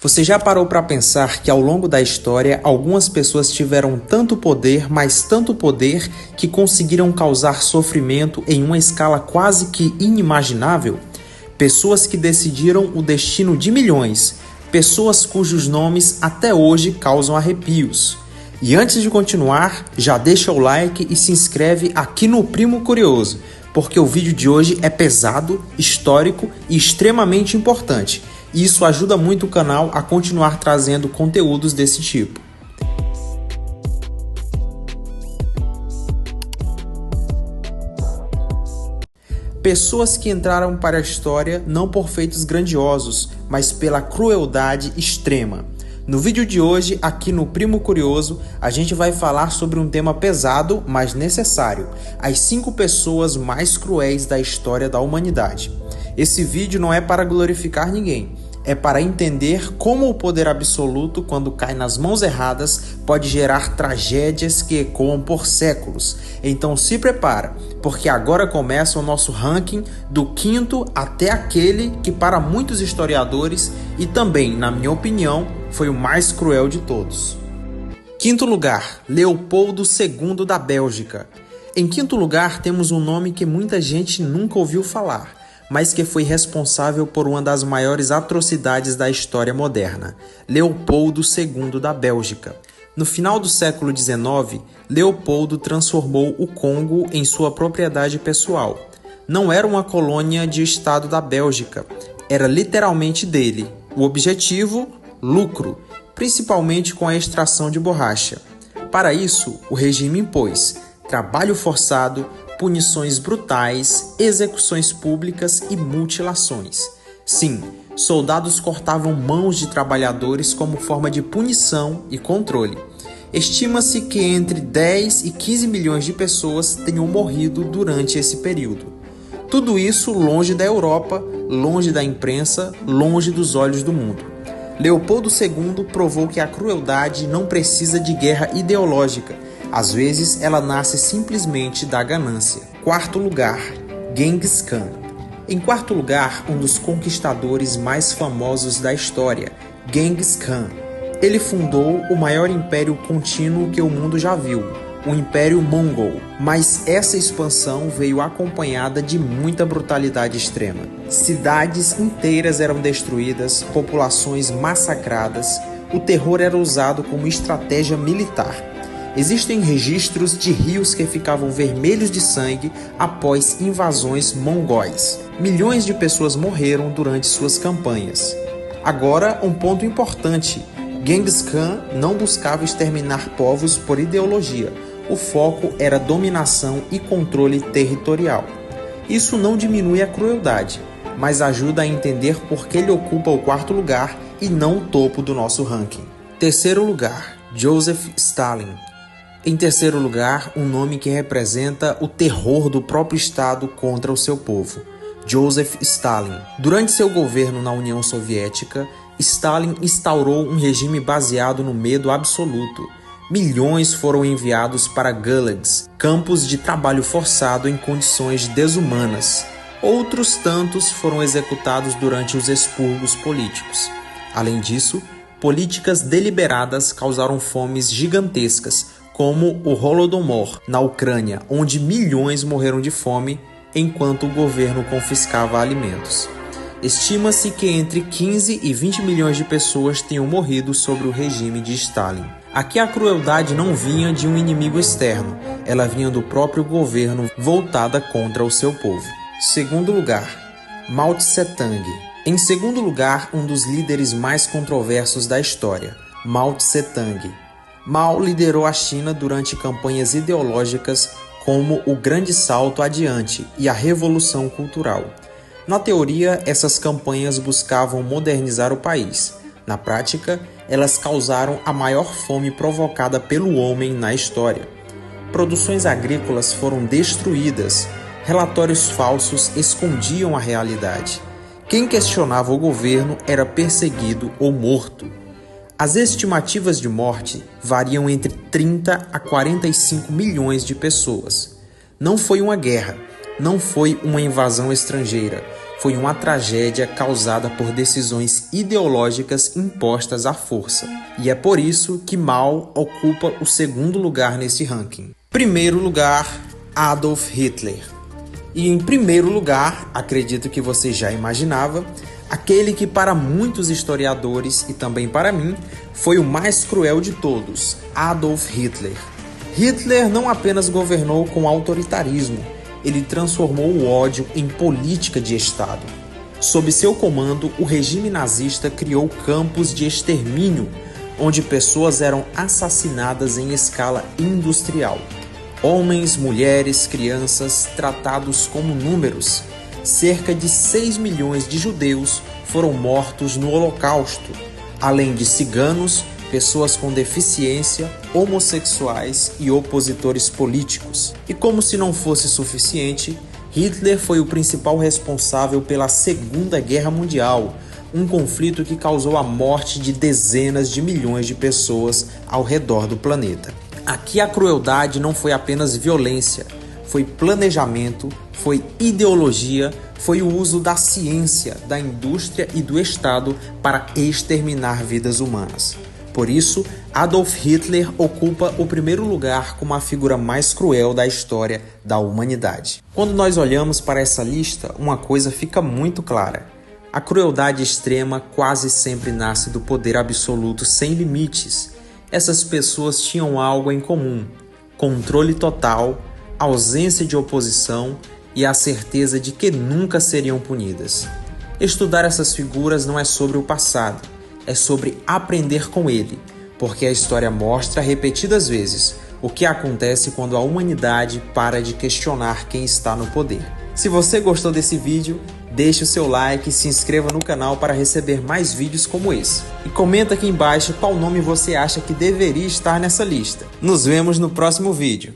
Você já parou para pensar que ao longo da história algumas pessoas tiveram tanto poder, mas tanto poder, que conseguiram causar sofrimento em uma escala quase que inimaginável? Pessoas que decidiram o destino de milhões, pessoas cujos nomes até hoje causam arrepios. E antes de continuar, já deixa o like e se inscreve aqui no Primo Curioso, porque o vídeo de hoje é pesado, histórico e extremamente importante. E isso ajuda muito o canal a continuar trazendo conteúdos desse tipo. Pessoas que entraram para a história não por feitos grandiosos, mas pela crueldade extrema. No vídeo de hoje, aqui no Primo Curioso, a gente vai falar sobre um tema pesado, mas necessário: as 5 pessoas mais cruéis da história da humanidade. Esse vídeo não é para glorificar ninguém, é para entender como o poder absoluto, quando cai nas mãos erradas, pode gerar tragédias que ecoam por séculos. Então se prepara, porque agora começa o nosso ranking do 5º até aquele que para muitos historiadores, e também na minha opinião, foi o mais cruel de todos. 5º lugar, Leopoldo II da Bélgica. Em 5º lugar temos um nome que muita gente nunca ouviu falar, mas que foi responsável por uma das maiores atrocidades da história moderna: Leopoldo II da Bélgica. No final do século XIX, Leopoldo transformou o Congo em sua propriedade pessoal. Não era uma colônia de Estado da Bélgica, era literalmente dele. O objetivo? Lucro, principalmente com a extração de borracha. Para isso, o regime impôs trabalho forçado, punições brutais, execuções públicas e mutilações. Sim, soldados cortavam mãos de trabalhadores como forma de punição e controle. Estima-se que entre 10 e 15 milhões de pessoas tenham morrido durante esse período. Tudo isso longe da Europa, longe da imprensa, longe dos olhos do mundo. Leopoldo II provou que a crueldade não precisa de guerra ideológica. Às vezes, ela nasce simplesmente da ganância. 4º lugar, Genghis Khan. Em 4º lugar, um dos conquistadores mais famosos da história, Genghis Khan. Ele fundou o maior império contínuo que o mundo já viu, o Império Mongol. Mas essa expansão veio acompanhada de muita brutalidade extrema. Cidades inteiras eram destruídas, populações massacradas. O terror era usado como estratégia militar. Existem registros de rios que ficavam vermelhos de sangue após invasões mongóis. Milhões de pessoas morreram durante suas campanhas. Agora, um ponto importante: Genghis Khan não buscava exterminar povos por ideologia. O foco era dominação e controle territorial. Isso não diminui a crueldade, mas ajuda a entender por que ele ocupa o 4º lugar e não o topo do nosso ranking. 3º lugar, Joseph Stalin. Em 3º lugar, um nome que representa o terror do próprio Estado contra o seu povo: Joseph Stalin. Durante seu governo na União Soviética, Stalin instaurou um regime baseado no medo absoluto. Milhões foram enviados para gulags, campos de trabalho forçado em condições desumanas. Outros tantos foram executados durante os expurgos políticos. Além disso, políticas deliberadas causaram fomes gigantescas, como o Holodomor, na Ucrânia, onde milhões morreram de fome enquanto o governo confiscava alimentos. Estima-se que entre 15 e 20 milhões de pessoas tenham morrido sob o regime de Stalin. Aqui a crueldade não vinha de um inimigo externo, ela vinha do próprio governo voltada contra o seu povo. 2º lugar, Mao Tse-tung. Em 2º lugar, um dos líderes mais controversos da história, Mao Tse-tung. Mao liderou a China durante campanhas ideológicas como o Grande Salto Adiante e a Revolução Cultural. Na teoria, essas campanhas buscavam modernizar o país. Na prática, elas causaram a maior fome provocada pelo homem na história. Produções agrícolas foram destruídas. Relatórios falsos escondiam a realidade. Quem questionava o governo era perseguido ou morto. As estimativas de morte variam entre 30 a 45 milhões de pessoas. Não foi uma guerra, não foi uma invasão estrangeira, foi uma tragédia causada por decisões ideológicas impostas à força. E é por isso que Mao ocupa o segundo lugar nesse ranking. Primeiro lugar, Adolf Hitler. E em primeiro lugar, acredito que você já imaginava, aquele que para muitos historiadores e também para mim, foi o mais cruel de todos, Adolf Hitler. Hitler não apenas governou com autoritarismo, ele transformou o ódio em política de Estado. Sob seu comando, o regime nazista criou campos de extermínio, onde pessoas eram assassinadas em escala industrial. Homens, mulheres, crianças, tratados como números. Cerca de 6 milhões de judeus foram mortos no Holocausto, além de ciganos, pessoas com deficiência, homossexuais e opositores políticos. E como se não fosse suficiente, Hitler foi o principal responsável pela Segunda Guerra Mundial, um conflito que causou a morte de dezenas de milhões de pessoas ao redor do planeta. Aqui a crueldade não foi apenas violência, foi planejamento, foi ideologia, foi o uso da ciência, da indústria e do Estado para exterminar vidas humanas. Por isso, Adolf Hitler ocupa o primeiro lugar como a figura mais cruel da história da humanidade. Quando nós olhamos para essa lista, uma coisa fica muito clara. A crueldade extrema quase sempre nasce do poder absoluto sem limites. Essas pessoas tinham algo em comum: controle total, ausência de oposição e a certeza de que nunca seriam punidas. Estudar essas figuras não é sobre o passado, é sobre aprender com ele, porque a história mostra repetidas vezes o que acontece quando a humanidade para de questionar quem está no poder. Se você gostou desse vídeo, deixe o seu like e se inscreva no canal para receber mais vídeos como esse. E comenta aqui embaixo qual nome você acha que deveria estar nessa lista. Nos vemos no próximo vídeo.